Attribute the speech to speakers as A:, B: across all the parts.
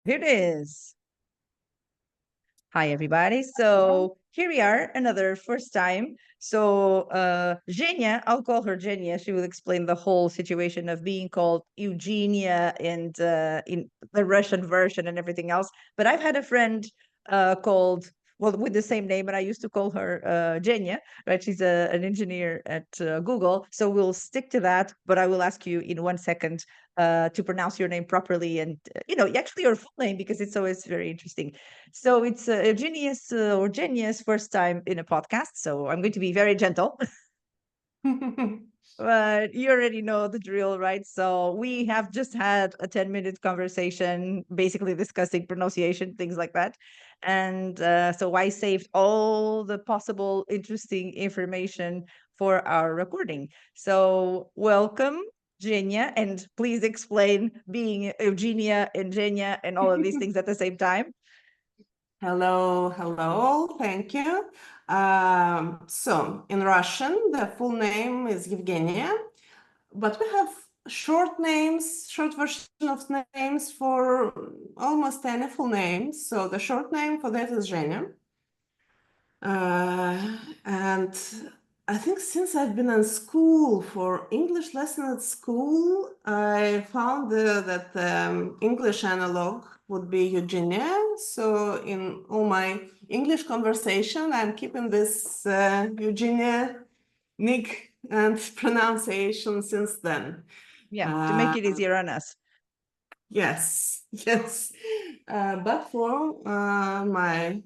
A: Here it is. Hi, everybody. So here we are, another first time. So Eugenia, I'll call her Genia. She will explain the whole situation of being called Eugenia and in the Russian version and everything else. But I've had a friend called, well, with the same name, and I used to call her Genia, right? She's an engineer at Google. So we'll stick to that, but I will ask you in 1 second to pronounce your name properly and, actually your full name, because it's always very interesting. So it's Eugenia's or Genia's first time in a podcast. So I'm going to be very gentle. But you already know the drill, right? So we have just had a 10-minute conversation, basically discussing pronunciation, things like that. And so I saved all the possible interesting information for our recording. So welcome, Genia, and please explain being Eugenia and Genia and all of these things at the same time.
B: Hello, thank you. So in Russian, the full name is Evgenia, but we have short version of names for almost any full names. So the short name for that is Zhenya. And I think since I've been in school for English lesson at school, I found that English analog would be Eugenia. So in all my English conversation, I'm keeping this Eugenia nick and pronunciation since then.
A: Yeah, to make it easier on us.
B: Yes. But for my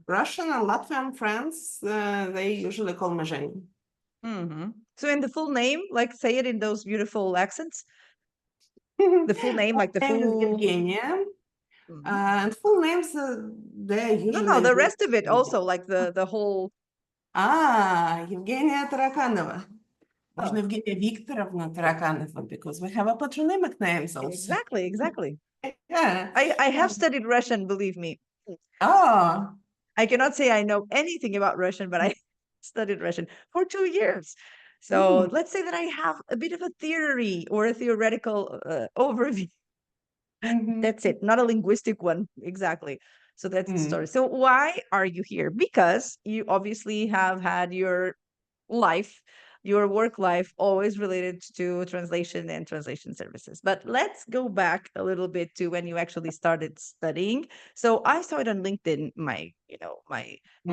B: Russian and Latvian friends, they usually call me Zhenya.
A: So in the full name, like say it in those beautiful accents. The full name, like the
B: name is
A: full.
B: Evgenia. And full names, they usually.
A: No, the rest of it also, like the whole.
B: Eugenia Tarakanova. Можно Евгения Викторовна Tarakanova, because we have a patronymic names also.
A: Exactly.
B: Yeah.
A: I have studied Russian, believe me.
B: Oh.
A: I cannot say I know anything about Russian, but I studied Russian for 2 years. So let's say that I have a bit of a theory or a theoretical overview. That's it, not a linguistic one. Exactly. So that's the story. So why are you here? Because you obviously have had your life, your work life, always related to translation and translation services. But let's go back a little bit to when you actually started studying. So I saw it on LinkedIn. My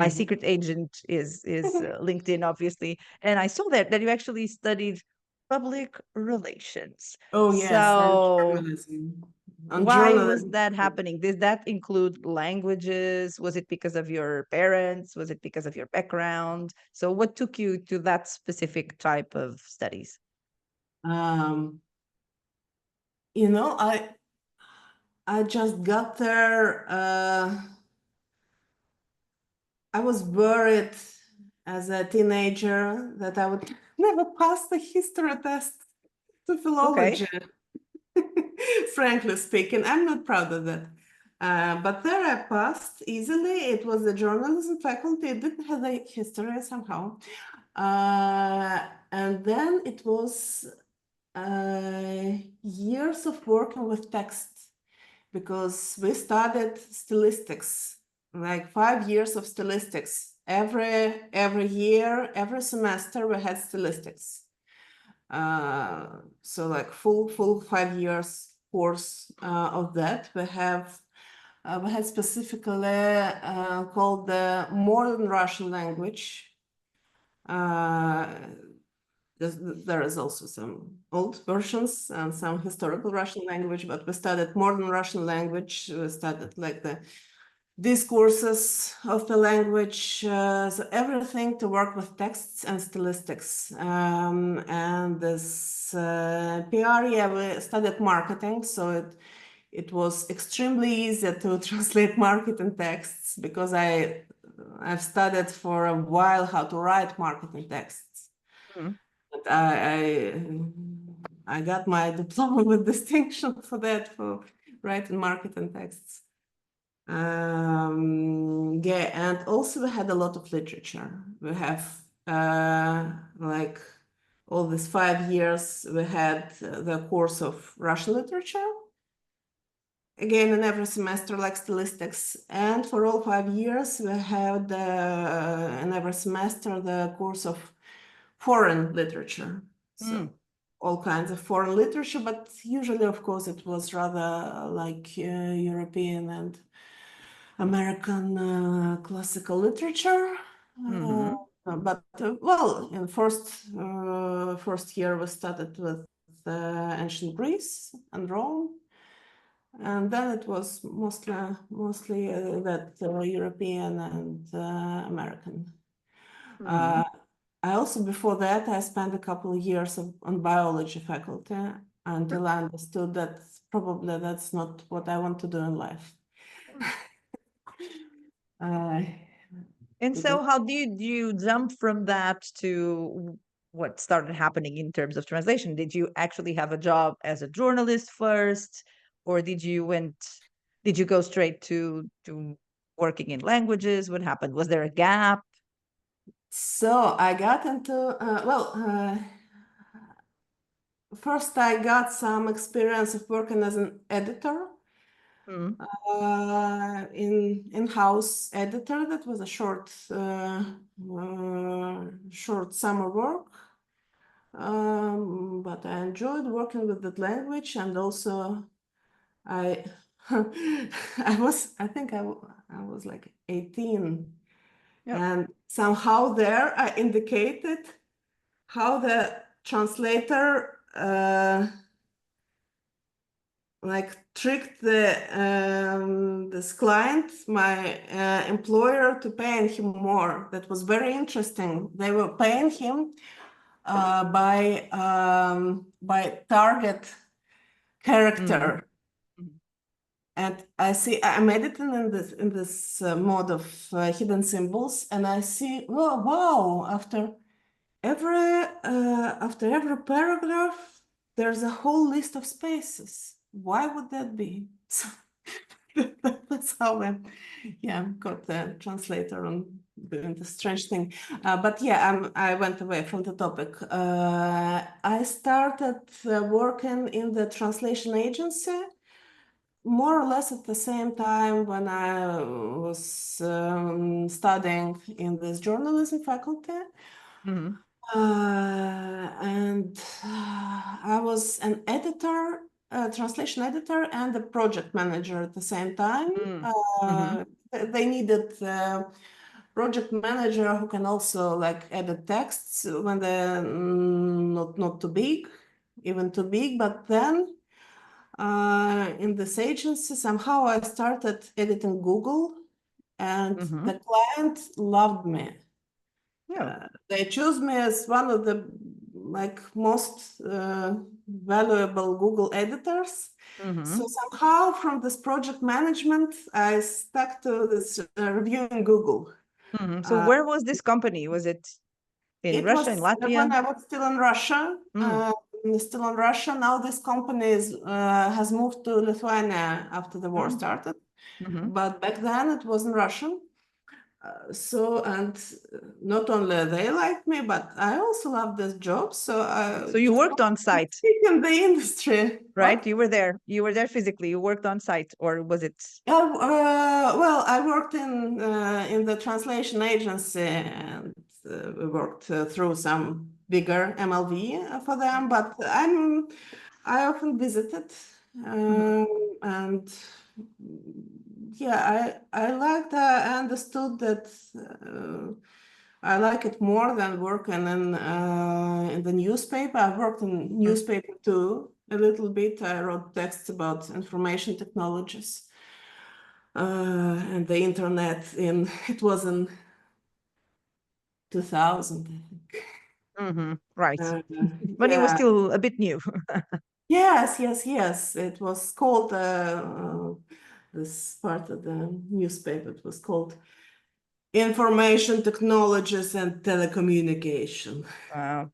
A: secret agent is LinkedIn, obviously, and I saw that you actually studied public relations.
B: Oh yes,
A: so
B: journalism.
A: why was that happening? Did that include languages? Was it because of your parents? Was it because of your background? So what took you to that specific type of studies?
B: I just got there. I was worried as a teenager that I would never pass the history test to philology.
A: Okay.
B: Frankly speaking, I'm not proud of that. But there I passed easily. It was the journalism faculty. It didn't have the history somehow. And then it was years of working with text, because we studied stilistics, like 5 years of stilistics. Every year, every semester, we had stilistics. So like full 5 years course of that. We had specifically called the modern Russian language. There is also some old versions and some historical Russian language, but we studied modern Russian language. We studied like the discourses of the language, so everything to work with texts and stilistics. And this PR, we studied marketing, so it was extremely easy to translate marketing texts, because I've studied for a while how to write marketing texts. But I got my diploma with distinction for that, for writing marketing texts. And also we had a lot of literature. We have like all these 5 years, we had the course of Russian literature. again in every semester, like statistics. And for all 5 years, we had in every semester the course of foreign literature. So all kinds of foreign literature, but usually, of course, it was rather like European and American classical literature. But well, in first year we started with ancient Greece and Rome, and then it was mostly that European and American. I also, before that, I spent a couple of years on biology faculty until I understood that probably that's not what I want to do in life.
A: And so how did you jump from that to what started happening in terms of translation? Did you actually have a job as a journalist first, or did you go straight to working in languages? What happened? Was there a gap?
B: So I got into, first I got some experience of working as an editor, in-house editor. That was a short summer work. But I enjoyed working with that language, and also I I think I was like 18.
A: Yep.
B: And somehow there I indicated how the translator like tricked this client, my employer, to paying him more. That was very interesting. They were paying him by target character. And I see I'm editing in this mode of hidden symbols, and I see, oh wow, after every paragraph there's a whole list of spaces. Why would that be? So that's how I got the translator on doing the strange thing. But yeah, I went away from the topic. I started working in the translation agency more or less at the same time when I was studying in this journalism faculty. And I was an editor, translation editor, and a project manager at the same time. They needed a project manager who can also like edit texts when they're not too big, even too big. But then in this agency, somehow I started editing Google, and the client loved me. They chose me as one of the like most valuable Google editors. So somehow from this project management, I stuck to this reviewing Google.
A: So where was this company? Was it in Russia, in Latvia?
B: When I was still in Russia. Still in Russia. Now this company has moved to Lithuania after the war started. But back then it was in Russian. So, and not only they liked me, but I also loved this job. So
A: you worked on site
B: in the industry,
A: right?
B: What?
A: You were there physically. You worked on site, or was it?
B: Well, I worked in the translation agency, and we worked through some bigger MLV for them. But I often visited, and yeah, I liked. I understood that I like it more than working in the newspaper. I worked in newspaper too a little bit. I wrote texts about information technologies and the internet. It was in 2000, I think.
A: Right, but it was still a bit new.
B: Yes. It was called this part of the newspaper. It was called Information Technologies and Telecommunication.
A: Wow.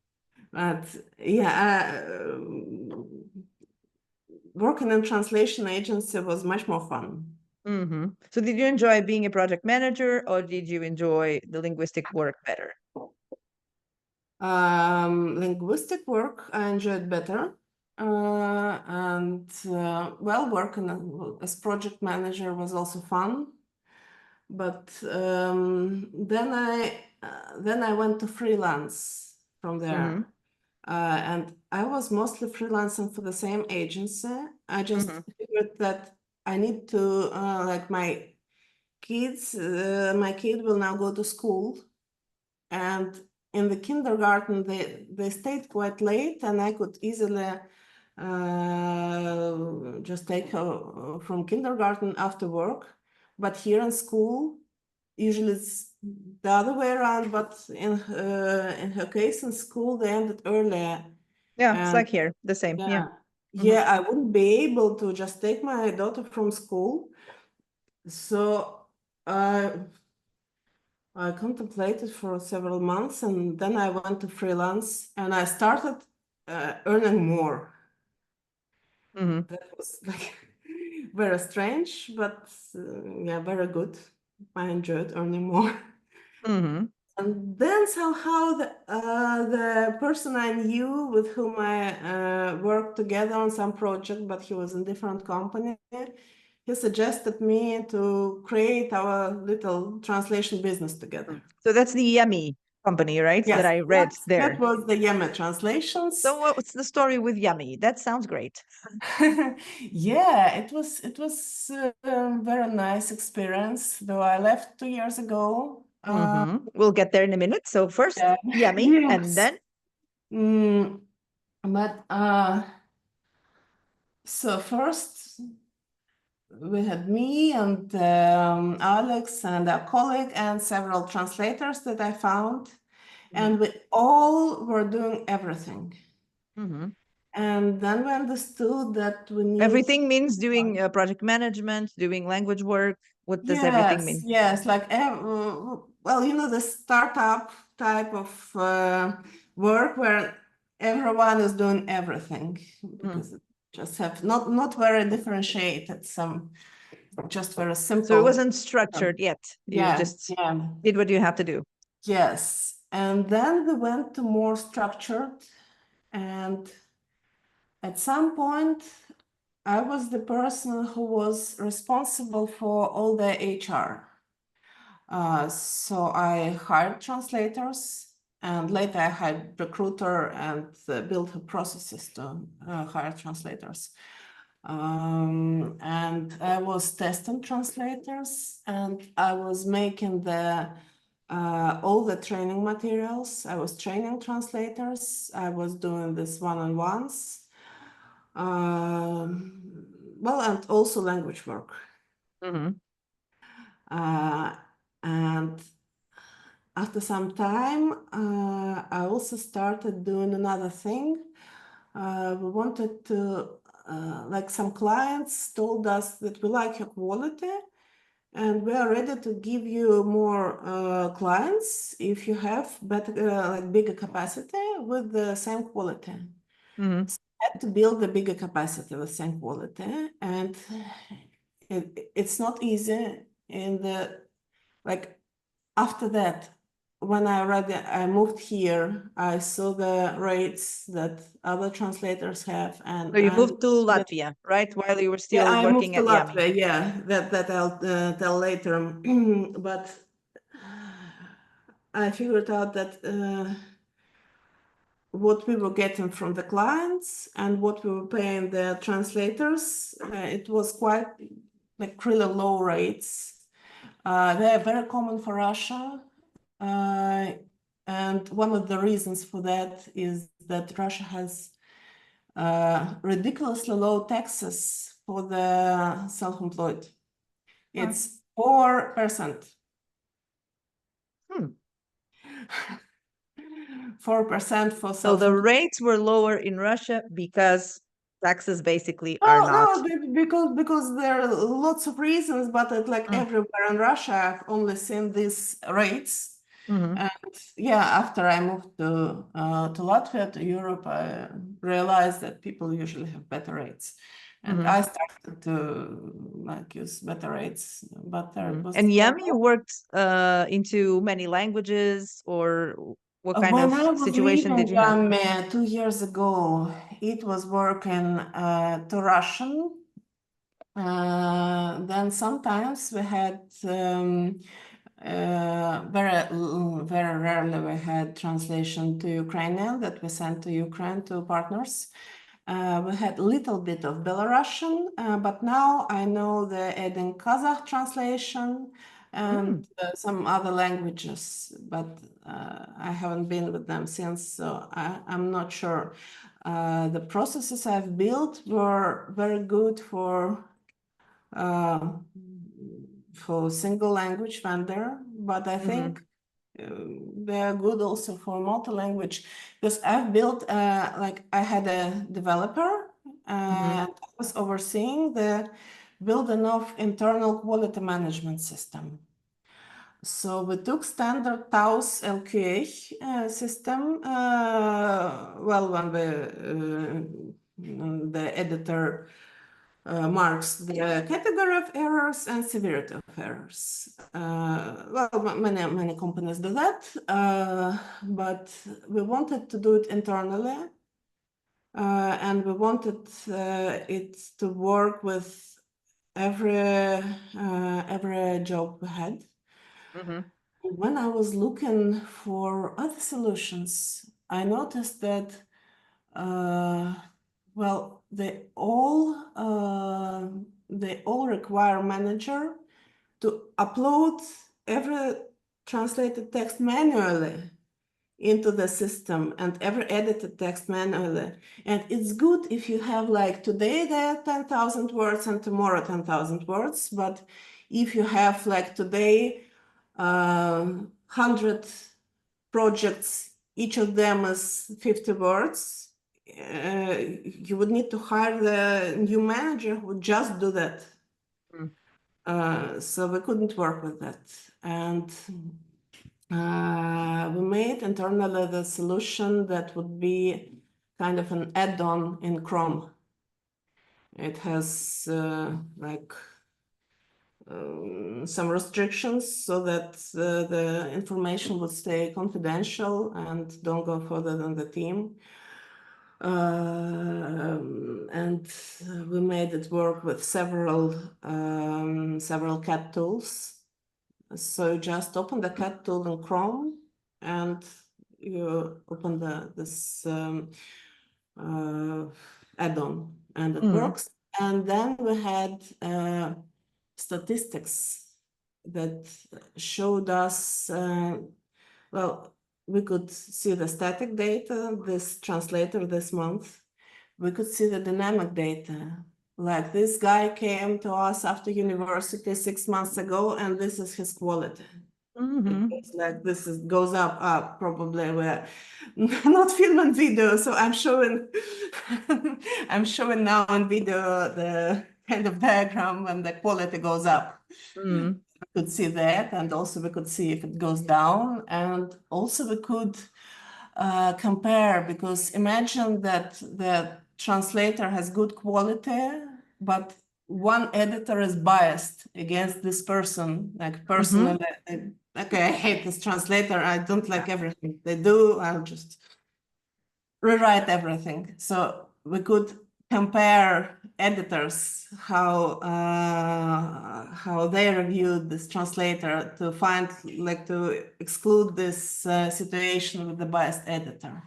B: But yeah, working in translation agency was much more fun.
A: So did you enjoy being a project manager, or did you enjoy the linguistic work better?
B: Linguistic work I enjoyed better. Well, working as project manager was also fun. But then I went to freelance from there.
A: Mm-hmm.
B: And I was mostly freelancing for the same agency. I just figured that I need to, like my kid will now go to school. And in the kindergarten, they stayed quite late, and I could easily just take her from kindergarten after work. But here in school, usually it's the other way around, but in her case in school, they ended earlier.
A: Yeah, it's
B: And
A: like here, the same. Yeah.
B: yeah, I wouldn't be able to just take my daughter from school. So I contemplated for several months, and then I went to freelance, and I started earning more. That was like very strange, but yeah, very good. I enjoyed earning more. And then somehow the person I knew with whom I worked together on some project, but he was in different company, he suggested me to create our little translation business together.
A: So that's the Yummy company, right?
B: Yes,
A: That I read there.
B: that was the Yema translations.
A: So what's the story with Yummy? That sounds great.
B: Yeah, it was a very nice experience, though I left 2 years ago.
A: We'll get there in a minute. So first,
B: Yeah,
A: Yummy, and
B: yes.
A: then
B: But so first we had me and Alex and a colleague and several translators that I found, and we all were doing everything. And then we understood that we need
A: everything means doing project management, doing language work. What does everything mean?
B: Yes, like well, the startup type of work where everyone is doing everything because it just have not very differentiated, some just very simple.
A: So it wasn't structured yet. You just did what you have to do.
B: Yes. And then we went to more structured, and at some point I was the person who was responsible for all the HR. So I hired translators, and later I hired recruiter and built processes to hire translators. And I was testing translators, and I was making all the training materials. I was training translators. I was doing this one-on-ones. Well, and also language work. And after some time, I also started doing another thing. We wanted to, like some clients told us that we like your quality and we are ready to give you more clients if you have better, like bigger capacity with the same quality. So I had to build a bigger capacity with same quality, and it's not easy in the, like, after that, when I moved here, I saw the rates that other translators have, and
A: so you moved to Latvia, right? While you were still
B: I moved
A: working
B: to
A: at Yummy.
B: Latvia. Yeah, that I'll tell later. But I figured out that what we were getting from the clients and what we were paying the translators, it was quite like really low rates. They are very common for Russia. And one of the reasons for that is that Russia has ridiculously low taxes for the self-employed. It's 4%. 4% for
A: So the
B: self-employed.
A: rates were lower in Russia because taxes basically are not.
B: Because there are lots of reasons, but like everywhere in Russia, I've only seen these rates. And yeah, after I moved to Latvia, to Europe, I realized that people usually have better rates. And I started to like use better rates, but there was.
A: And Yummy, you worked into many languages, or what kind
B: When
A: of
B: I was
A: situation did
B: leaving
A: you have?
B: 2 years ago, it was working to Russian. Then sometimes we had very rarely we had translation to Ukrainian that we sent to Ukraine to partners. We had a little bit of Belarusian, but now I know they're adding Kazakh translation and some other languages, but I haven't been with them since, so I'm not sure. The processes I've built were very good for single language vendor, but I think they are good also for multi-language, because I've built like I had a developer and I was overseeing the building of internal quality management system. So we took standard TAUS LQA system. Well, when the editor marks the category of errors and severity of errors. Well, many companies do that, but we wanted to do it internally, and we wanted it to work with every job we had. When I was looking for other solutions, I noticed that well, they all require manager to upload every translated text manually into the system and every edited text manually. And it's good if you have like today there are 10,000 words and tomorrow 10,000 words. But if you have like today 100 projects, each of them is 50 words, you would need to hire the new manager who would just do that. So we couldn't work with that. And we made internally the solution that would be kind of an add-on in Chrome. It has like some restrictions so that the information would stay confidential and don't go further than the team. And we made it work with several cat tools. So you just open the cat tool in Chrome and you open this add-on and it works. And then we had statistics that showed us, well, we could see the static data, this translator this month. We could see the dynamic data. Like this guy came to us after university 6 months ago, and this is his quality. It's like this goes up. Probably we're not filming video, so I'm showing I'm showing now on video the kind of diagram when the quality goes up. We could see that, and also we could see if it goes down, and also we could compare, because imagine that the translator has good quality, but one editor is biased against this person, like personally, okay, I hate this translator, I don't like everything they do, I'll just rewrite everything. So we could compare editors, how they reviewed this translator to find, like, to exclude this situation with the biased editor.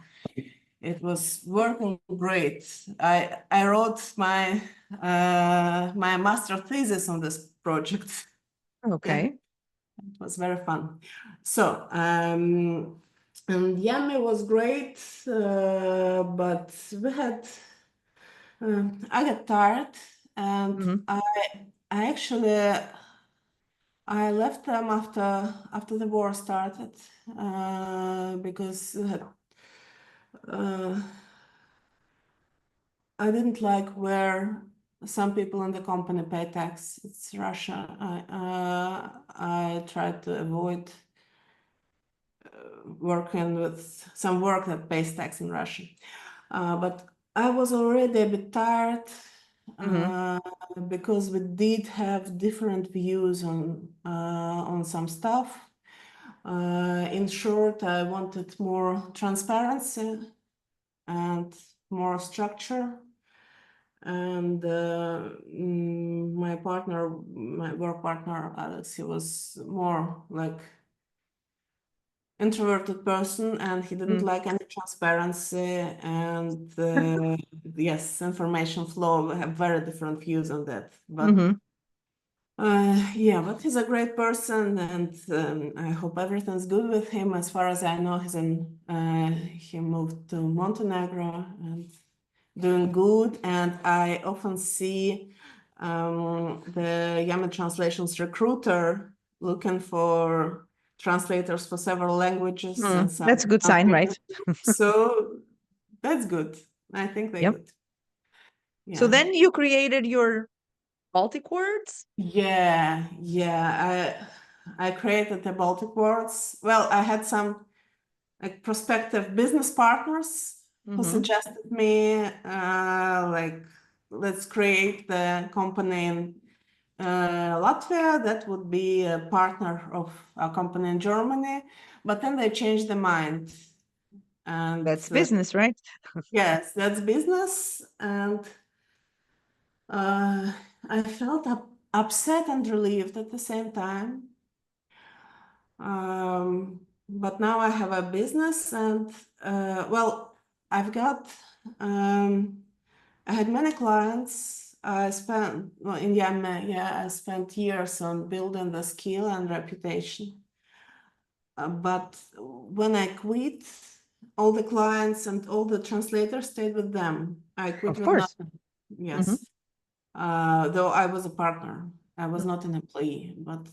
B: It was working great. I wrote my my master thesis on this project.
A: Okay.
B: It was very fun. So and Yummy was great, but we had I got tired, and I actually I left them after the war started because I didn't like where some people in the company pay tax. It's Russia. I tried to avoid working with some work that pays tax in Russia. But I was already a bit tired because we did have different views on some stuff. In short, I wanted more transparency, and more structure. And my work partner, Alex, he was more like introverted person, and he didn't like any transparency, and yes, information flow. We have very different views on that, but yeah, but he's a great person, and I hope everything's good with him. As far as I know, he moved to Montenegro and doing good. And I often see the Yaml Translations recruiter looking for translators for several languages and some
A: That's a good sign, right?
B: So that's good. I think they're good. Yeah.
A: So then you created your Baltic words?
B: Yeah. I created the Baltic words. Well, I had some like prospective business partners who suggested me like, let's create the company in Latvia that would be a partner of a company in Germany, but then they changed their mind. And
A: that's business, right?
B: Yes, that's business. And I felt upset and relieved at the same time. But now I have a business, and well, I've got I had many clients. I spent in Yemen, I spent years on building the skill and reputation. But when I quit, all the clients and all the translators stayed with them. I quit with nothing. Yes. Though I was a partner, I was not an employee, but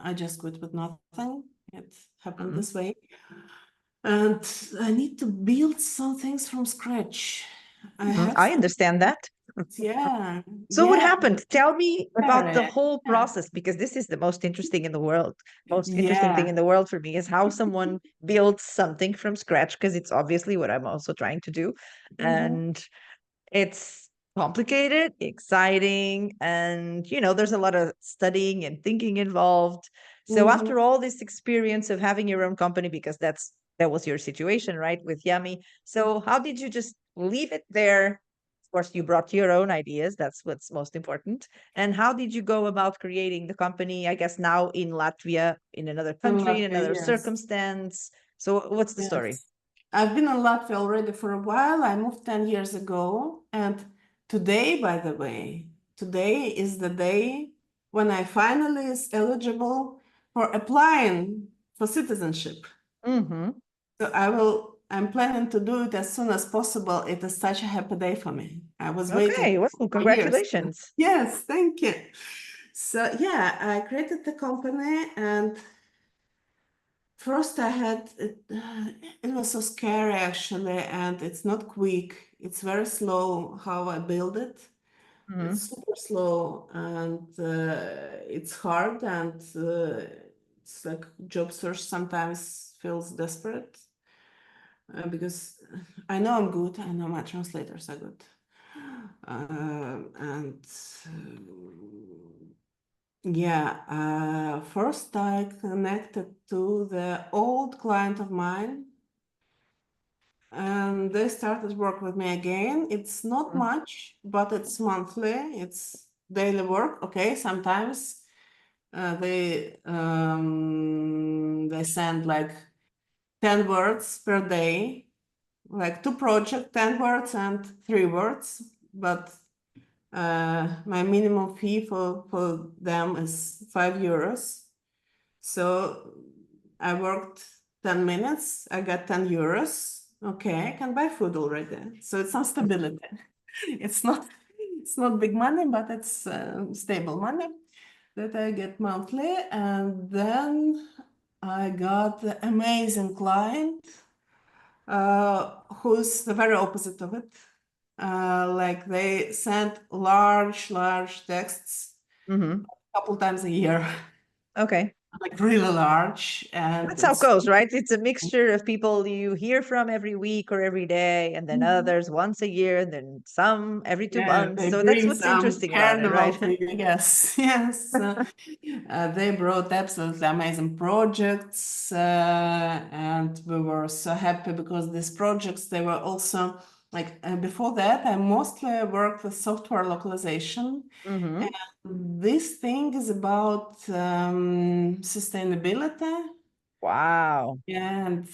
B: I just quit with nothing. It happened this way. And I need to build some things from scratch.
A: I understand that.
B: Yeah.
A: So what happened? Tell me about the whole process, because this is the most interesting in the world. Most interesting thing in the world for me is how someone builds something from scratch, because it's obviously what I'm also trying to do. And it's complicated, exciting, and there's a lot of studying and thinking involved. So after all this experience of having your own company, because that was your situation, right, with Yummy. So how did you just leave it there? Of course, you brought your own ideas. That's what's most important. And how did you go about creating the company? I guess now in Latvia, in another country, in another circumstance. So what's the story?
B: I've been in Latvia already for a while. I moved 10 years ago. And today, by the way, today is the day when I finally is eligible for applying for citizenship. So I'm planning to do it as soon as possible. It is such a happy day for me. I was waiting
A: well, congratulations.
B: Yes, thank you. So yeah, I created the company, and first I had it was so scary actually, and it's not quick. It's very slow how I build it. It's super slow, and it's hard, and it's like job search sometimes feels desperate because I know I'm good. I know my translators are good, and yeah, first I connected to the old client of mine, and they started work with me again. It's not much, but it's monthly. It's daily work. Okay, sometimes they send like 10 words per day, like 2 projects, 10 words and 3 words. But my minimum fee for them is €5. So I worked 10 minutes, I got €10. Okay, I can buy food already. So it's some stability. It's not big money, but it's stable money that I get monthly. And then I got the amazing client who's the very opposite of it. Like they send large texts a couple times a year.
A: Okay.
B: Like really large. And
A: that's how it goes, right? It's a mixture of people you hear from every week or every day, and then others once a year, and then some every 2 months. So that's what's interesting about it, right?
B: Yes. They brought absolutely amazing projects, and we were so happy because these projects, they were also before that, I mostly worked with software localization.
A: Mm-hmm.
B: And this thing is about sustainability
A: Wow.
B: and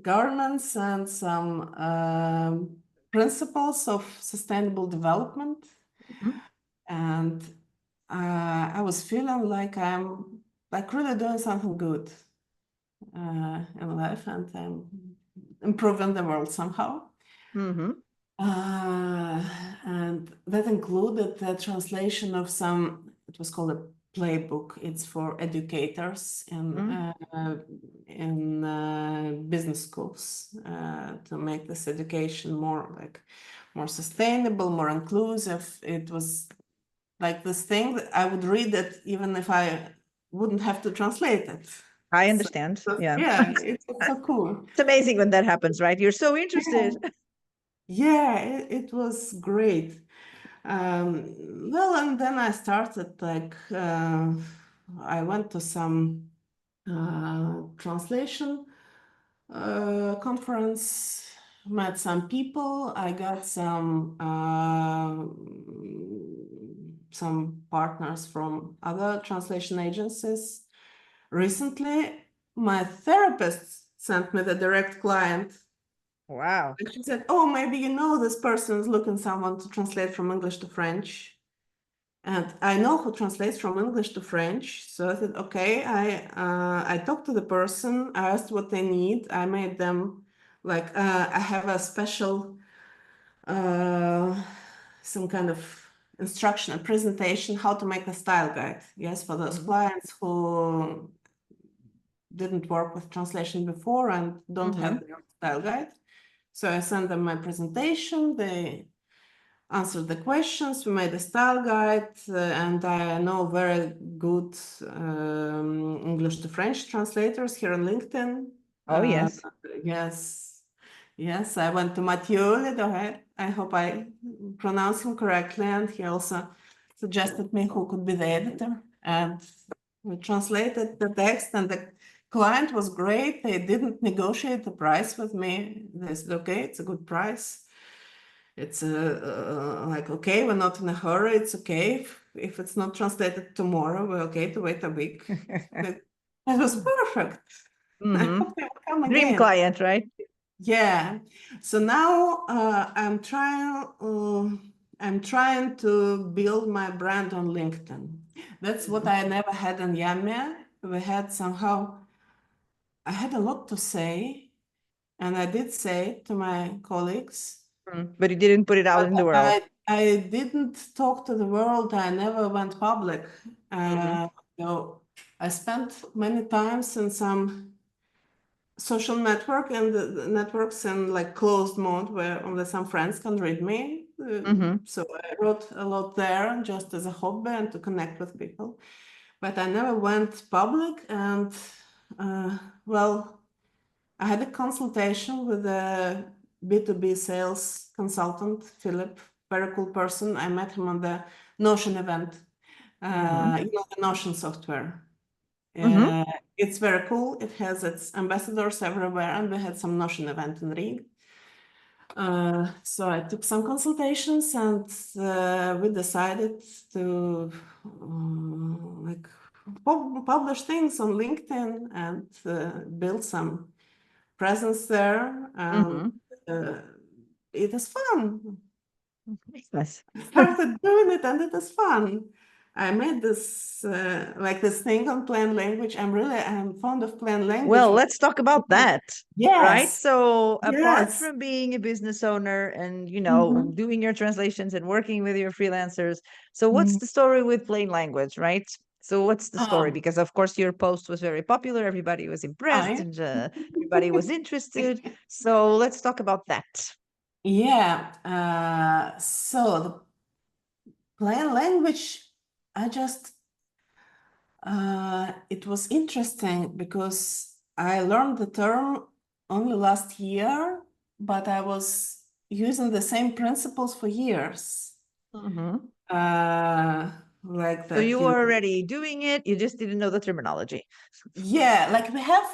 B: governance and some principles of sustainable development.
A: Mhm.
B: And I was feeling like I'm like really doing something good in life, and I'm improving the world somehow.
A: Mm-hmm.
B: And that included the translation of some, it was called a playbook. It's for educators in business schools to make this education more sustainable, more inclusive. It was like this thing that I would read it even if I wouldn't have to translate it.
A: I
B: So,
A: understand. Yeah.
B: yeah, it's so cool.
A: It's amazing when that happens, right? You're so interested.
B: Yeah, it was great. Well, and then I started I went to some translation conference, met some people. I got some partners from other translation agencies. Recently, my therapist sent me the direct client.
A: Wow.
B: And she said, "Oh, maybe you know this person is looking someone to translate from English to French." And I know who translates from English to French. So I said, okay, I talked to the person, I asked what they need. I made them I have a special, some kind of instruction, a presentation, how to make a style guide. Yes, for those clients who didn't work with translation before and don't have their style guide. So I sent them my presentation. They answered the questions. We made a style guide, and I know very good English to French translators here on LinkedIn.
A: Oh, yes.
B: Yes, yes. I went to Mathieu Ledoret. I hope I pronounce him correctly, and he also suggested me who could be the editor. And we translated the text, and the client was great. They didn't negotiate the price with me. They said, okay, it's a good price. It's like, okay, we're not in a hurry. It's okay if it's not translated tomorrow. We're okay to wait a week. It was perfect. I hope they will come
A: Dream
B: again.
A: client, right?
B: Yeah. So now I'm trying to build my brand on LinkedIn. That's what I never had in Yamia. We had somehow, I had a lot to say, and I did say it to my colleagues.
A: But you didn't put it out
B: But
A: in the world.
B: I didn't talk to the world. I never went public. So I spent many times in some social network, and the networks in like closed mode where only some friends can read me. So I wrote a lot there just as a hobby and to connect with people. But I never went public. And well, I had a consultation with a B2B sales consultant, Philip, very cool person. I met him on the Notion event, the Notion software. It's very cool. It has its ambassadors everywhere, and we had some Notion event in Riga. So I took some consultations, and we decided to publish things on LinkedIn and build some presence there. It is fun.
A: Yes.
B: I started doing it, and it is fun. I made this this thing on plain language. I'm fond of plain language.
A: Well, let's talk about that. Right.
B: Yes.
A: So apart
B: Yes.
A: from being a business owner and,
B: Mhm.
A: doing your translations and working with your freelancers, so what's the story with plain language, right? So what's the story?
B: Um,
A: Because of course your post was very popular, everybody was impressed,
B: I
A: and everybody was interested. So let's talk about that.
B: yeah. So the plain language, I just it was interesting because I learned the term only last year, but I was using the same principles for years. like
A: So
B: that.
A: you were already doing it, you just didn't know the terminology.
B: Yeah, like we have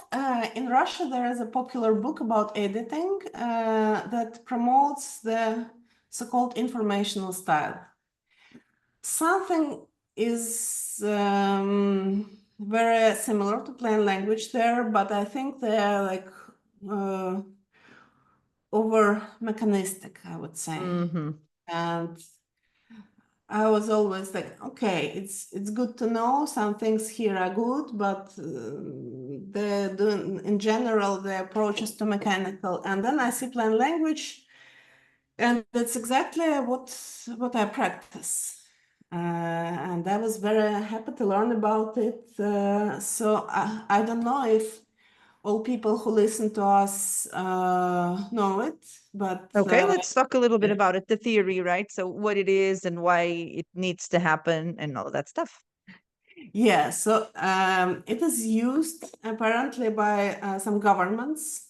B: in Russia, there is a popular book about editing that promotes the so-called informational style. Something is very similar to plain language there, but I think they are like over mechanistic, I would say. And I was always like, okay, it's good to know some things here are good, but in general the approach is too mechanical. And then I see plain language, and that's exactly what I practice. And I was very happy to learn about it. So I don't know if all people who listen to us know it, but
A: Okay, let's talk a little bit
B: yeah.
A: about it, the theory, right? So what it is and why it needs to happen and all of that stuff.
B: Yeah, so it is used apparently by some governments.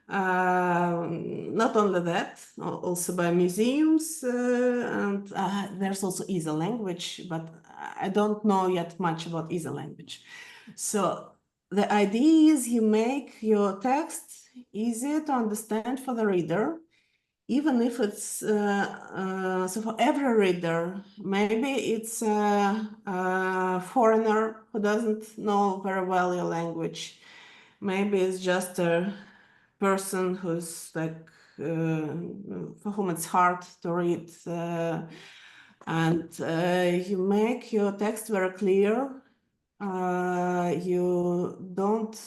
B: Not only that, also by museums, and there's also easy language, but I don't know yet much about easy language. So the idea is you make your text easier to understand for the reader, even if it's so for every reader, maybe it's a foreigner who doesn't know very well your language. Maybe it's just a person who's like for whom it's hard to read, and you make your text very clear. You don't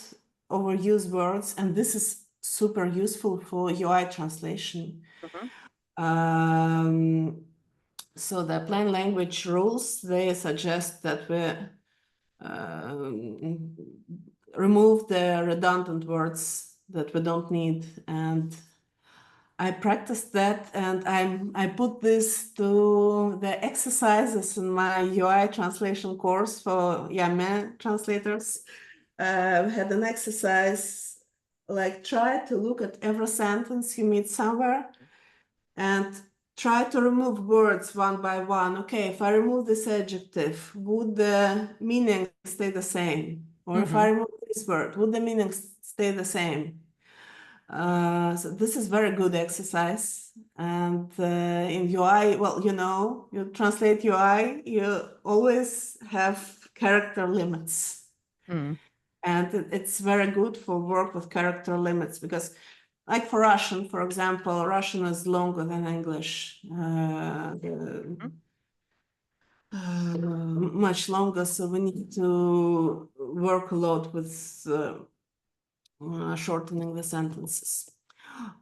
B: overuse words, and this is super useful for UI translation. So the plain language rules, they suggest that we remove the redundant words that we don't need. And I practiced that, and I put this to the exercises in my UI translation course for YAME translators. We had an exercise like try to look at every sentence you meet somewhere and try to remove words one by one. Okay, if I remove this adjective, would the meaning stay the same? Or if I remove this word, would the meaning stay the same? So this is very good exercise. And in UI, well, you translate UI, you always have character limits. And it's very good for work with character limits because like for Russian, for example, Russian is longer than English, much longer. So we need to work a lot with shortening the sentences.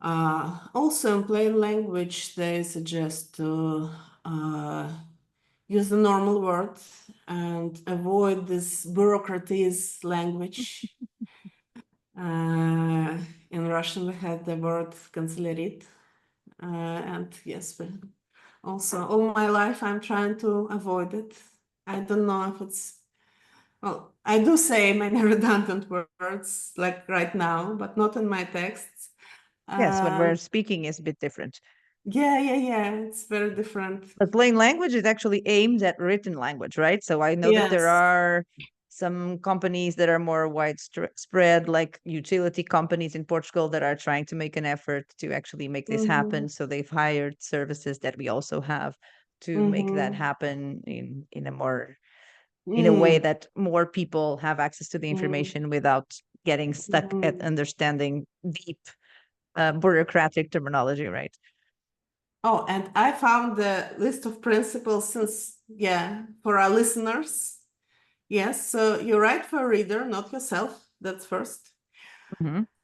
B: Also in plain language, they suggest to use the normal words and avoid this bureaucratese language. In Russian, we have the word канцелярит. And yes, also all my life I'm trying to avoid it. I don't know if it's, well, I do say many redundant words like right now, but not in my texts.
A: Yes, when we're speaking is a bit different.
B: Yeah, it's very different.
A: But plain language is actually aimed at written language, right? So I know that there
B: Yes.
A: are some companies that are more widespread, like utility companies in Portugal that are trying to make an effort to actually make this happen. So they've hired services that we also have to make that happen in a more in a way that more people have access to the information without getting stuck at understanding deep bureaucratic terminology, right?
B: Oh, and I found the list of principles since, for our listeners. Yes, so you write for a reader, not yourself. That's first.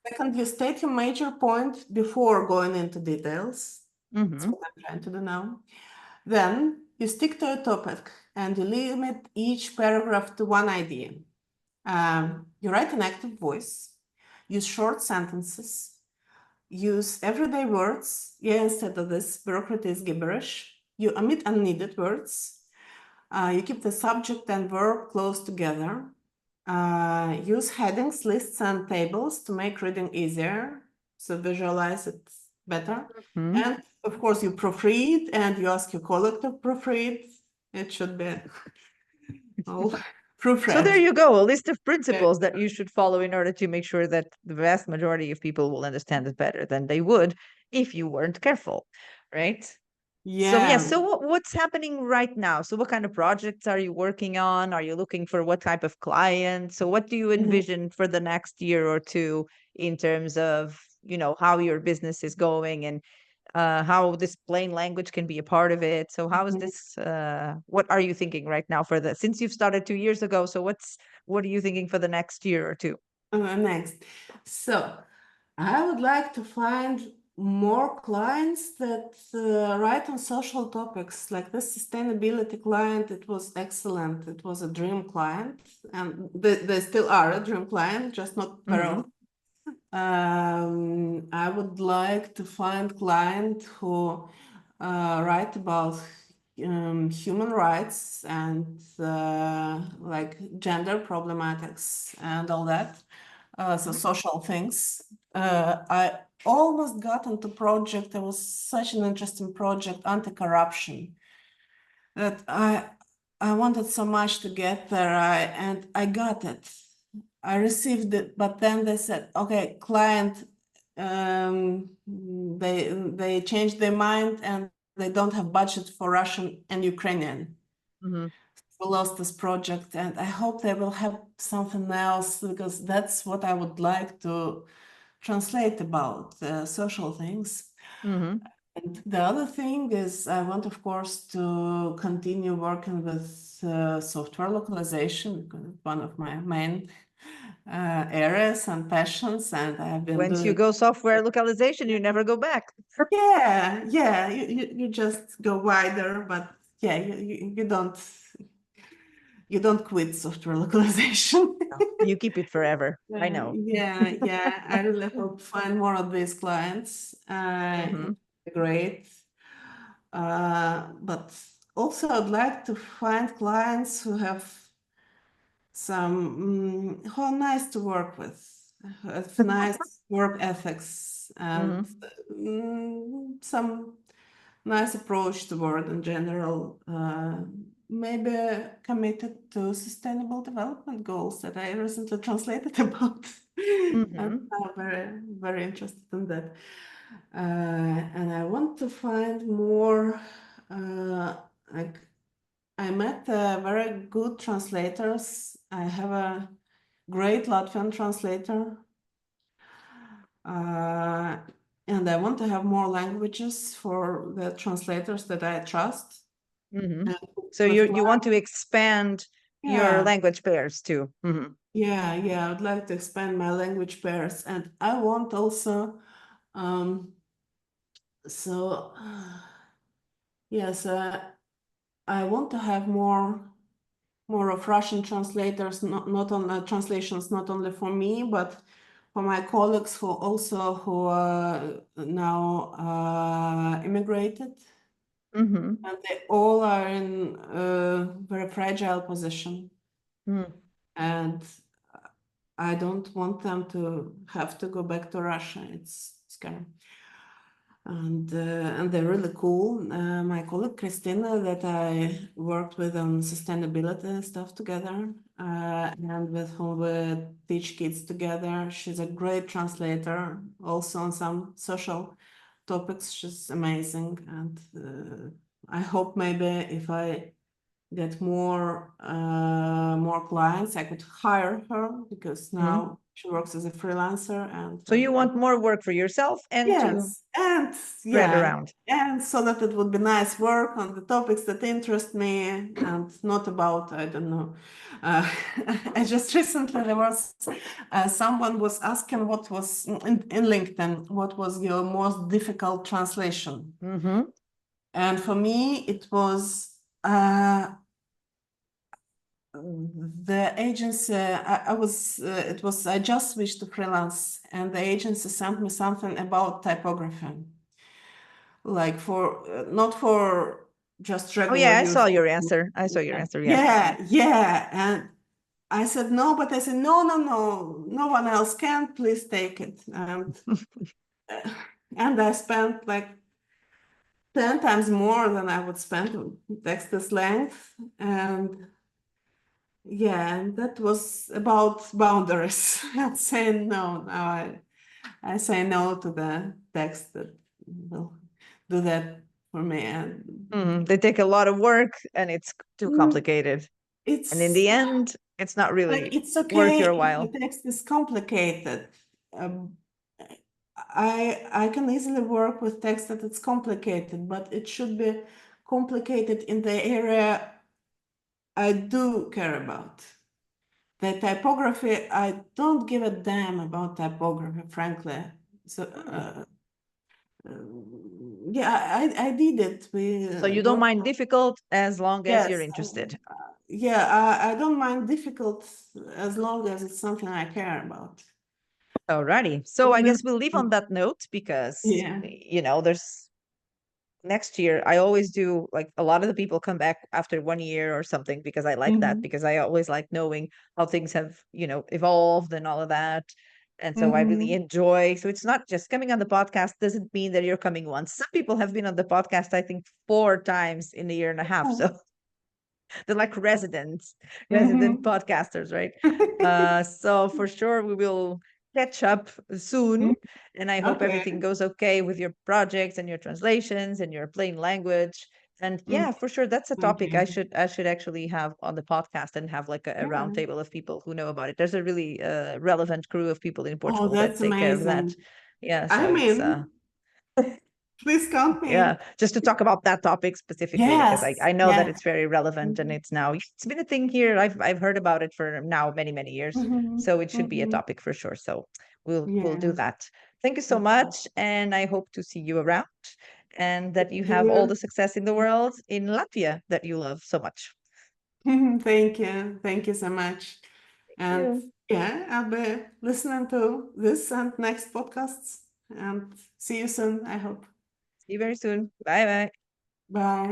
B: Second, you state your major point before going into details. That's what I'm trying to do now. Then you stick to a topic and you limit each paragraph to one idea. You write in active voice, use short sentences, use everyday words. Instead of this bureaucratic gibberish, you omit unneeded words. You keep the subject and verb close together. Use headings, lists, and tables to make reading easier, so visualize it better. And of course, you proofread and you ask your colleague to proofread. It should be I'll
A: So
B: proofread.
A: there you go, a list of principles that you should follow in order to make sure that the vast majority of people will understand it better than they would if you weren't careful, right? So yeah,
B: Yeah.
A: so what's happening right now? So what kind of projects are you working on? Are you looking for what type of client? So what do you
B: Mhm.
A: envision for the next year or two in terms of, how your business is going and how this plain language can be a part of it? So how is
B: Mhm.
A: this what are you thinking right now for the since you've started 2 years ago? So what are you thinking for the next year or two?
B: Next. So I would like to find more clients that write on social topics. Like this sustainability client, it was excellent. It was a dream client, and they still are a dream client, just not very
A: Mm-hmm.
B: often. I would like to find client who write about human rights and like gender problematics and all that. So social things. I almost got into project. It was such an interesting project, anti-corruption, that I wanted so much to get there. And I got it. I received it, but then they said, okay, client, they changed their mind and they don't have budget for Russian and Ukrainian.
A: Mm-hmm.
B: We lost this project, and I hope they will have something else, because that's what I would like to translate about social things.
A: Mm-hmm.
B: And the other thing is, I want, of course, to continue working with software localization, because it's one of my main areas and passions, and I've been
A: Once you
B: doing.
A: go software localization, you never go back.
B: Yeah, you just go wider, but yeah, you don't quit software localization.
A: No, you keep it forever. I know.
B: Yeah, I really hope to find more of these clients.
A: Mm-hmm.
B: It would be great. But also I'd like to find clients who have some, who are nice to work with, who have nice work ethics, and
A: Mm-hmm.
B: some nice approach to work in general, maybe committed to sustainable development goals that I recently translated about. And
A: Mm-hmm.
B: I'm very, very interested in that. And I want to find more, like, I met very good translators. I have a great Latvian translator. Uh, and I want to have more languages for the translators that I trust.
A: Mm-hmm.
B: And
A: So
B: with
A: you want to expand your
B: yeah,
A: language pairs too. Mm-hmm.
B: yeah, I'd like to expand my language pairs, and I want also, um, so yes, I want to have more of Russian translators, not on translations, not only for me, but for my colleagues who now immigrated,
A: Mm-hmm.
B: and they all are in a very fragile position,
A: Mm.
B: and I don't want them to have to go back to Russia. It's scary. And they're really cool. My colleague Christina, that I worked with on sustainability stuff together, and with whom we teach kids together. She's a great translator, also on some social topics. She's amazing, and I hope maybe if I get more clients, I could hire her, because
A: Mm-hmm.
B: now she works as a freelancer, and
A: So you want more work for yourself and to
B: yes, and
A: spread
B: yeah,
A: around.
B: and so that it would be nice work on the topics that interest me, and not about, I don't know. Uh, I just recently, there was someone was asking what was in LinkedIn, what was your most difficult translation?
A: Mm-hmm.
B: And for me, it was the agency. I just switched to freelance, and the agency sent me something about typography, like for not for just
A: Oh
B: regular
A: yeah, I
B: use.
A: saw your answer. I saw your answer. Yeah.
B: Yeah. And I said no, but I said no one else can. Please take it. And I spent like 10 times more than I would spend on text this length, and Yeah, and that was about boundaries and saying no. Now I say no to the text that will do that for me. And
A: They take a lot of work and it's too
B: mm,
A: complicated. And in
B: it's
A: the end, it's not
B: like
A: really
B: it's
A: worth
B: okay
A: your
B: if
A: while.
B: the text is complicated. Um, I can easily work with text that it's complicated, but it should be complicated in the area I do care about. The typography, I don't give a damn about typography, frankly. So, yeah, I did it. We
A: So you don't
B: worked.
A: mind difficult as long as you're
B: Yes,
A: interested.
B: yeah, I don't mind difficult as long as it's something I care about.
A: Alrighty. So I guess we'll leave on that note because,
B: Yeah.
A: there's next year. I always do, like, a lot of the people come back after 1 year or something because I like that,
B: Mhm.
A: because I always like knowing how things have, evolved and all of that. And so I really
B: Mhm.
A: enjoy. So it's not just coming on the podcast doesn't mean that you're coming once. Some people have been on the podcast, I think, 4 times in a year and a half.
B: Oh.
A: So they're like resident
B: Mhm.
A: podcasters, right? So for sure we will catch up soon,
B: Mhm.
A: and I hope
B: Okay.
A: everything goes okay with your projects and your translations and your plain language. And
B: Mhm.
A: yeah, for sure, that's a
B: Thank
A: topic I
B: you.
A: should actually have on the podcast and have like a
B: Yeah.
A: round table of people who know about it. There's a really relevant crew of people in
B: Oh,
A: Portugal that
B: that's
A: take care of that.
B: amazing.
A: Yeah, so
B: I'm
A: it's
B: in. Please count me
A: yeah,
B: in.
A: just to talk about that topic specifically, because I,
B: Yes.
A: I know that
B: Yes.
A: it's very relevant, and
B: Mhm.
A: it's been a thing here. I've heard about it for now many years,
B: Mhm.
A: so it should be a
B: Mhm.
A: topic for sure. So we'll do
B: Yeah.
A: that. Thank you so
B: Okay.
A: much, and I hope to see you around, and that you have all
B: You.
A: the success in the world in Latvia that you love so much.
B: Thank you. Thank you so much.
A: Thank
B: And
A: you.
B: yeah, I'll be listening to this and next podcasts. And see you soon, I hope.
A: See you very soon. Bye bye.
B: Bye.